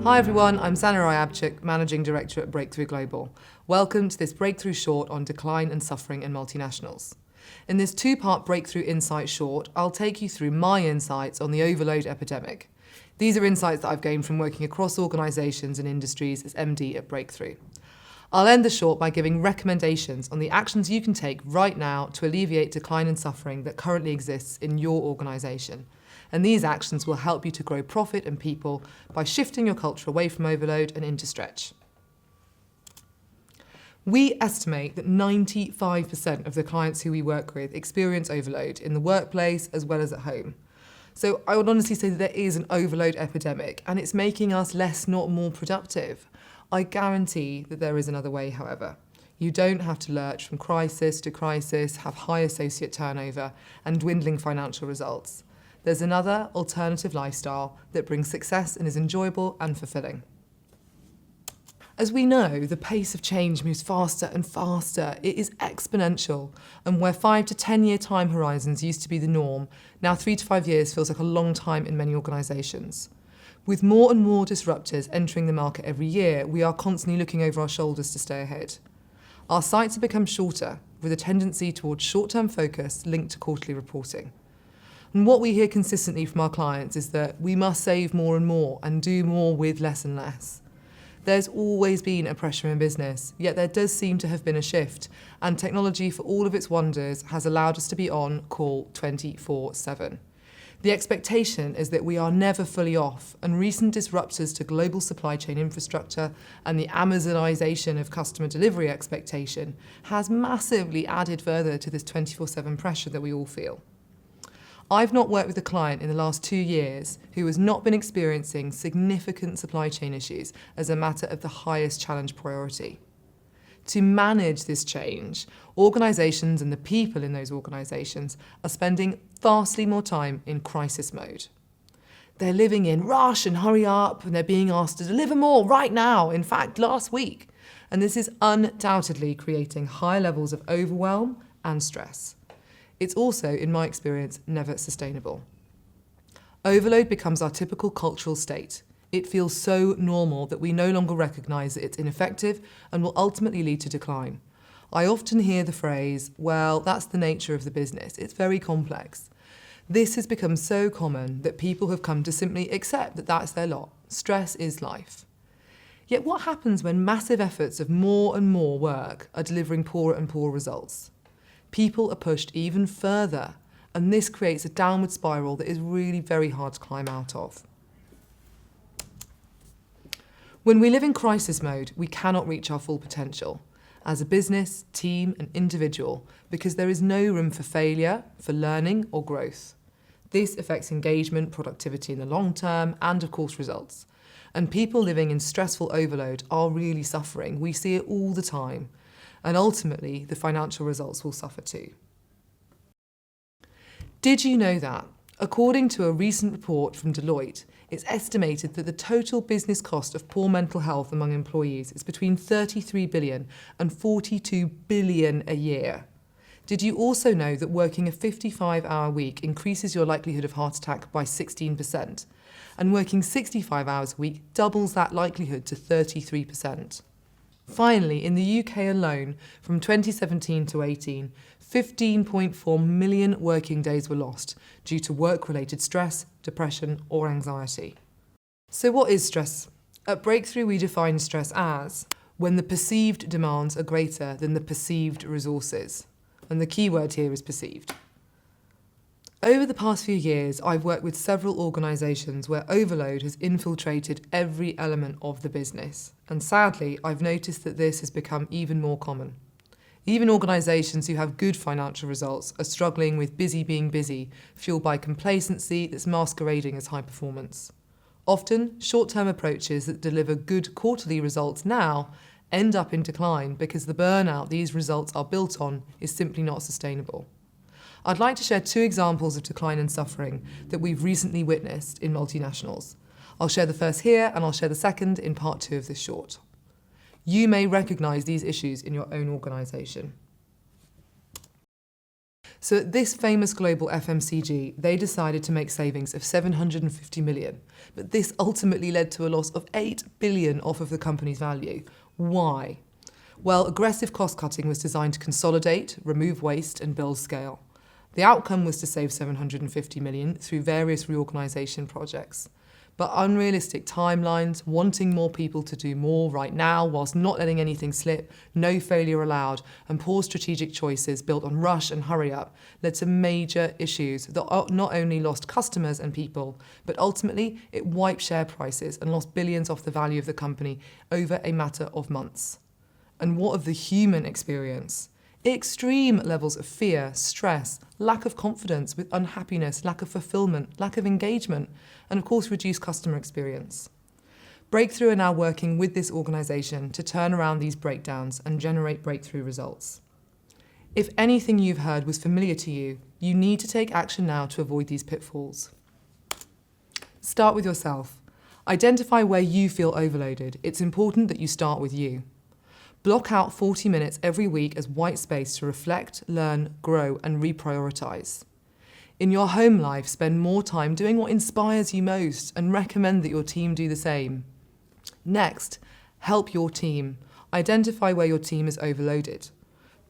Hi everyone, I'm Sana Ryabchik, Managing Director at Breakthrough Global. Welcome to this Breakthrough Short on decline and suffering in multinationals. In this two-part Breakthrough Insight Short, I'll take you through my insights on the overload epidemic. These are insights that I've gained from working across organisations and industries as MD at Breakthrough. I'll end the short by giving recommendations on the actions you can take right now to alleviate decline and suffering that currently exists in your organisation. And these actions will help you to grow profit and people by shifting your culture away from overload and into stretch. We estimate that 95% of the clients who we work with experience overload in the workplace as well as at home. So I would honestly say that there is an overload epidemic and it's making us less, not more productive. I guarantee that there is another way, however. You don't have to lurch from crisis to crisis, have high associate turnover and dwindling financial results. There's another alternative lifestyle that brings success and is enjoyable and fulfilling. As we know, the pace of change moves faster and faster. It is exponential, and where 5 to 10 year time horizons used to be the norm, now 3 to 5 years feels like a long time in many organisations. With more and more disruptors entering the market every year, we are constantly looking over our shoulders to stay ahead. Our sights have become shorter, with a tendency towards short-term focus linked to quarterly reporting. And what we hear consistently from our clients is that we must save more and more and do more with less and less. There's always been a pressure in business, yet there does seem to have been a shift, and technology, for all of its wonders, has allowed us to be on call 24/7. The expectation is that we are never fully off, and recent disruptors to global supply chain infrastructure and the Amazonization of customer delivery expectation has massively added further to this 24/7 pressure that we all feel. I've not worked with a client in the last 2 years who has not been experiencing significant supply chain issues as a matter of the highest challenge priority. To manage this change, organisations and the people in those organisations are spending vastly more time in crisis mode. They're living in rush and hurry up, and they're being asked to deliver more right now, in fact last week. And this is undoubtedly creating high levels of overwhelm and stress. It's also, in my experience, never sustainable. Overload becomes our typical cultural state. It feels so normal that we no longer recognise that it's ineffective and will ultimately lead to decline. I often hear the phrase, well, that's the nature of the business. It's very complex. This has become so common that people have come to simply accept that that's their lot. Stress is life. Yet what happens when massive efforts of more and more work are delivering poorer and poorer results? People are pushed even further, and this creates a downward spiral that is really very hard to climb out of. When we live in crisis mode, we cannot reach our full potential as a business, team, and individual because there is no room for failure, for learning, or growth. This affects engagement, productivity in the long term, and of course results. And people living in stressful overload are really suffering. We see it all the time. And ultimately, the financial results will suffer too. Did you know that, according to a recent report from Deloitte, it's estimated that the total business cost of poor mental health among employees is between 33 billion and 42 billion a year? Did you also know that working a 55-hour week increases your likelihood of heart attack by 16%, and working 65 hours a week doubles that likelihood to 33%? Finally, in the UK alone, from 2017 to 18, 15.4 million working days were lost due to work-related stress, depression, or anxiety. So what is stress? At Breakthrough, we define stress as when the perceived demands are greater than the perceived resources. And the key word here is perceived. Over the past few years, I've worked with several organisations where overload has infiltrated every element of the business. And sadly, I've noticed that this has become even more common. Even organisations who have good financial results are struggling with busy being busy, fueled by complacency that's masquerading as high performance. Often, short-term approaches that deliver good quarterly results now end up in decline because the burnout these results are built on is simply not sustainable. I'd like to share 2 examples of decline and suffering that we've recently witnessed in multinationals. I'll share the first here and I'll share the second in part 2 of this short. You may recognise these issues in your own organisation. So at this famous global FMCG, they decided to make savings of 750 million, but this ultimately led to a loss of 8 billion off of the company's value. Why? Well, aggressive cost cutting was designed to consolidate, remove waste and build scale. The outcome was to save 750 million through various reorganisation projects. But unrealistic timelines, wanting more people to do more right now whilst not letting anything slip, no failure allowed, and poor strategic choices built on rush and hurry up led to major issues that not only lost customers and people, but ultimately it wiped share prices and lost billions off the value of the company over a matter of months. And what of the human experience? Extreme levels of fear, stress, lack of confidence with unhappiness, lack of fulfillment, lack of engagement, and of course reduced customer experience. Breakthrough are now working with this organisation to turn around these breakdowns and generate breakthrough results. If anything you've heard was familiar to you, you need to take action now to avoid these pitfalls. Start with yourself. Identify where you feel overloaded. It's important that you start with you. Block out 40 minutes every week as white space to reflect, learn, grow, and reprioritise. In your home life, spend more time doing what inspires you most and recommend that your team do the same. Next, help your team. Identify where your team is overloaded.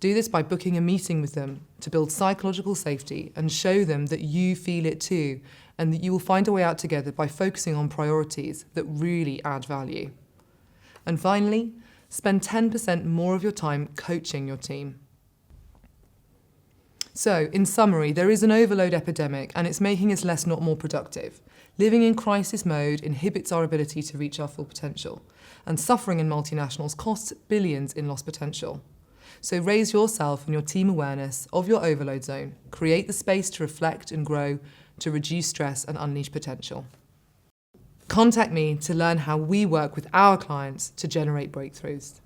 Do this by booking a meeting with them to build psychological safety and show them that you feel it too and that you will find a way out together by focusing on priorities that really add value. And finally, spend 10% more of your time coaching your team. So, in summary, there is an overload epidemic and it's making us less, not more productive. Living in crisis mode inhibits our ability to reach our full potential, and suffering in multinationals costs billions in lost potential. So raise yourself and your team awareness of your overload zone, create the space to reflect and grow, to reduce stress and unleash potential. Contact me to learn how we work with our clients to generate breakthroughs.